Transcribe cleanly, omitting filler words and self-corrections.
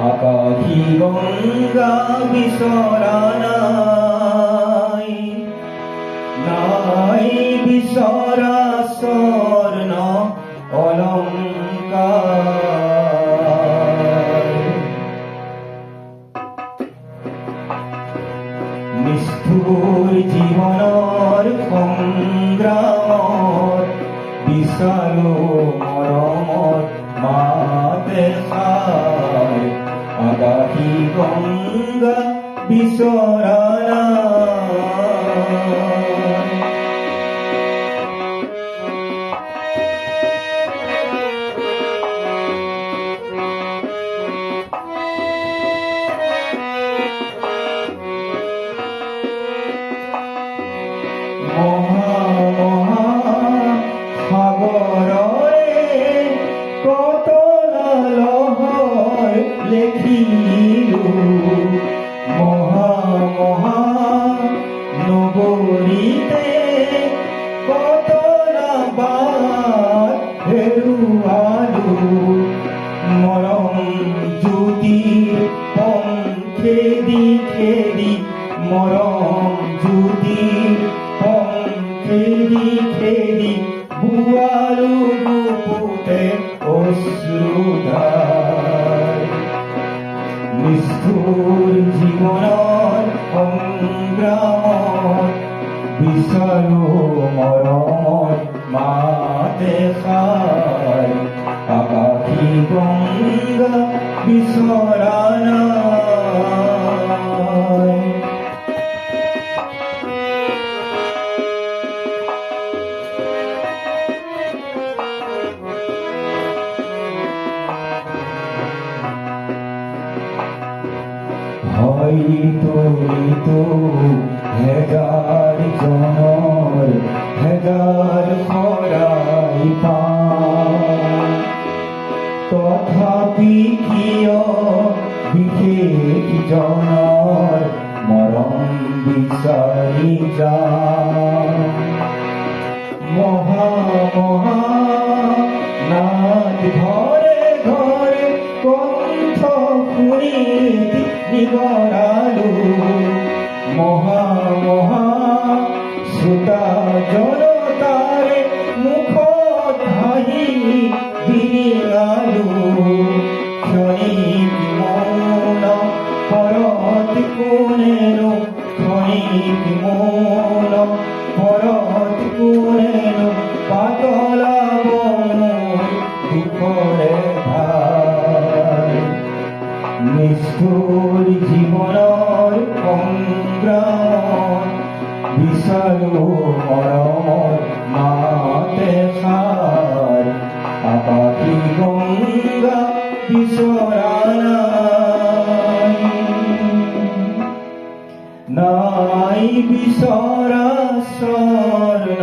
আকাশী গঙ্গা বিচৰা নাই, নাই বিচৰা স্বৰ্ণ অলংকাৰ। নিষ্ঠুৰ জীৱনৰ সংগ্ৰামত বিচাৰো মৰমত মাতে খাই, আকাশী গঙ্গা বিচৰা লেখিলো, মহা মহা নগৰীতে কত নাবাৰ হেৰুৱালো, মৰম জ্যোতিৰ পংখেদি খেদি, মৰম জ্যোতিৰ পংখেদি খেদি বুৱালো বুকুতে অশ্ৰুধাৰ। নিষ্ঠুৰ জীৱনৰ সংগ্ৰামত বিচাৰো মৰমত মাতে খাই, আকাশী গঙ্গা বিচৰা নাই। হয়তো হেজাৰ জনৰ হেজাৰ শৰাই পাওঁ, তথাপি কিয় বিশেষ জনৰ মৰম বিচাৰি যাওঁ। মহা মহা নাদ ঘৰে ঘৰে কণ্ঠ শুনি নিগৰালো, মহা মহা শ্ৰোতা জনতাৰে মুখত হাঁহি বিৰিঙালো, ক্ষণিক মৌন পৰত কোনেনো, ক্ষণিক মৌন পৰত কোনেনো পাতলাব মোৰ দুখৰে ভাৰ। নিষ্ঠুৰ জীৱনৰ সংগ্ৰামত বিচাৰো মৰমত মাতে খাই, আকাশী গঙ্গা বিচৰা নাই, নাই বিচৰা স্বৰ্ণ